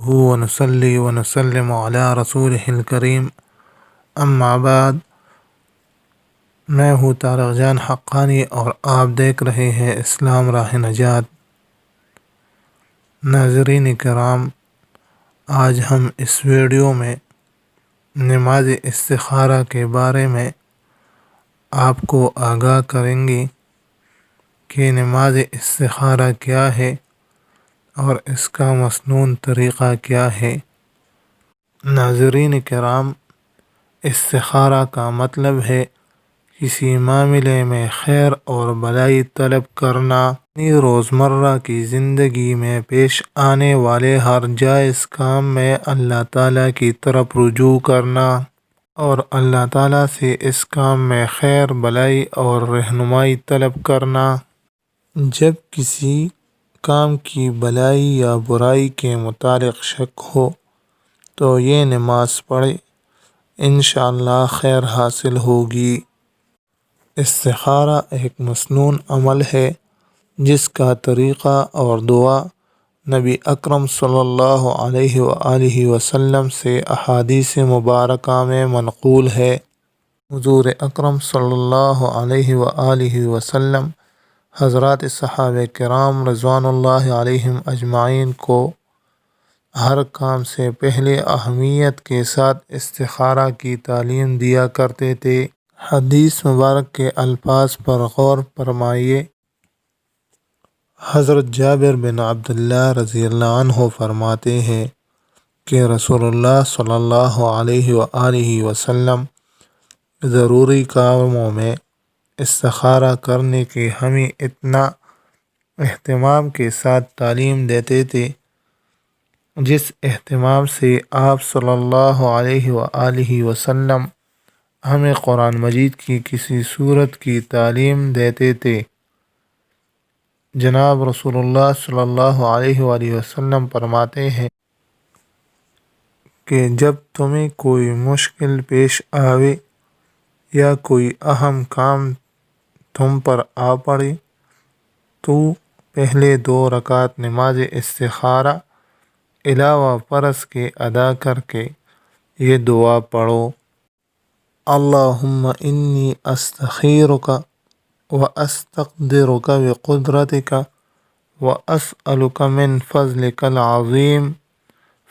ونصلي ونسلم على رسوله الكريم اما بعد۔ میں ہوں طارق جان حقانی اور آپ دیکھ رہے ہیں اسلام راہ نجات۔ ناظرین کرام، آج ہم اس ویڈیو میں نماز استخارہ کے بارے میں آپ کو آگاہ کریں گے کہ نماز استخارہ کیا ہے اور اس کا مسنون طریقہ کیا ہے۔ ناظرین کرام، استخارہ کا مطلب ہے کسی معاملے میں خیر اور بھلائی طلب کرنا، اپنی روزمرہ کی زندگی میں پیش آنے والے ہر جائز کام میں اللہ تعالیٰ کی طرف رجوع کرنا اور اللہ تعالیٰ سے اس کام میں خیر بھلائی اور رہنمائی طلب کرنا۔ جب کسی کام کی بھلائی یا برائی کے متعلق شک ہو تو یہ نماز پڑھے، انشاءاللہ خیر حاصل ہوگی۔ استخارہ ایک مسنون عمل ہے جس کا طریقہ اور دعا نبی اکرم صلی اللہ علیہ وآلہ وسلم سے احادیث مبارکہ میں منقول ہے۔ حضور اکرم صلی اللہ علیہ وآلہ وسلم حضرات صحابہ کرام رضوان اللہ علیہم اجمعین کو ہر کام سے پہلے اہمیت کے ساتھ استخارہ کی تعلیم دیا کرتے تھے۔ حدیث مبارک کے الفاظ پر غور فرمائیے۔ حضرت جابر بن عبداللہ رضی اللہ عنہ فرماتے ہیں کہ رسول اللہ صلی اللہ علیہ وآلہ وسلم ضروری کاموں میں استخارہ کرنے کی ہمیں اتنا اہتمام کے ساتھ تعلیم دیتے تھے جس اہتمام سے آپ صلی اللہ علیہ وآلہ وسلم ہمیں قرآن مجید کی کسی سورت کی تعلیم دیتے تھے۔ جناب رسول اللہ صلی اللہ علیہ وآلہ وسلم فرماتے ہیں کہ جب تمہیں کوئی مشکل پیش آوے یا کوئی اہم کام تم پر آ پڑے تو پہلے 2 رکعت نماز استخارہ علاوہ فرض کے ادا کر کے یہ دعا پڑھو: اللہم انی استخیرک واستقدرک بقدرتک واسألک من فضلک العظیم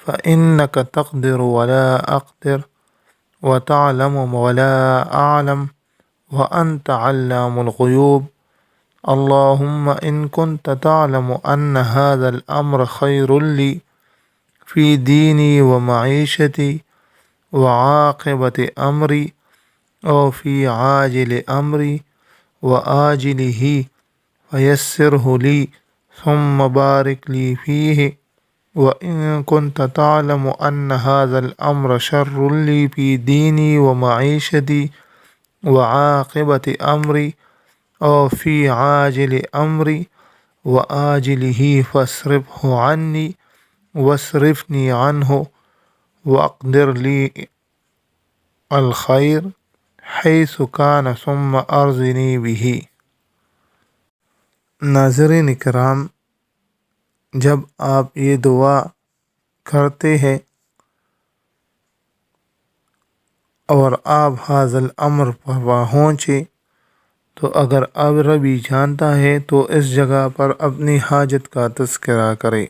فإنک تقدر ولا اقدر وتعلم ولا اعلم وانت علام الغیوب اللہم ان کنت تعلم ان هذا الامر خیر لی فی دینی ومعیشتی وعاقبت امری او فی عاجل امری وآجلہ فیسرہ لی ثم بارک لی فیہ وَإِن كُنْتَ تَعْلَمُ أَنَّ هَذَا الْأَمْرَ شَرٌّ لِّي فِي دِينِي وَمَعِيشَتِي وَعَاقِبَةِ أَمْرِي أَوْ فِي عَاجِلِ أَمْرِي وَآجِلِهِ فَاصْرِفْهُ عَنِّي وَاصْرِفْنِي عَنْهُ وَأَقْدِرْ لِي الْخَيْرَ حَيْثُ كَانَ ثُمَّ أَرْزِنِي بِهِ۔ ناظرین کرام، جب آپ یہ دعا کرتے ہیں اور آپ حاضر الامر پر پہنچے تو اگر اب ربی جانتا ہے تو اس جگہ پر اپنی حاجت کا تذکرہ کرے،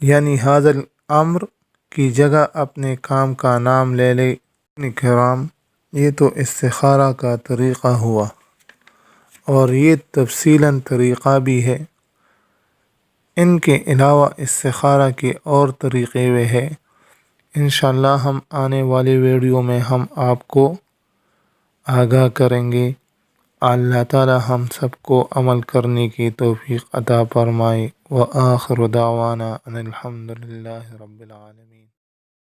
یعنی حاضر الامر کی جگہ اپنے کام کا نام لے لے۔ کرام، یہ تو استخارہ کا طریقہ ہوا اور یہ تفصیلاً طریقہ بھی ہے۔ ان کے علاوہ استخارہ کے اور طریقے بھی ہیں، انشاءاللہ ہم آنے والی ویڈیو میں ہم آپ کو آگاہ کریں گے۔ اللہ تعالی ہم سب کو عمل کرنے کی توفیق عطا فرمائے۔ وآخر دعوانا ان الحمد للہ رب العالمین۔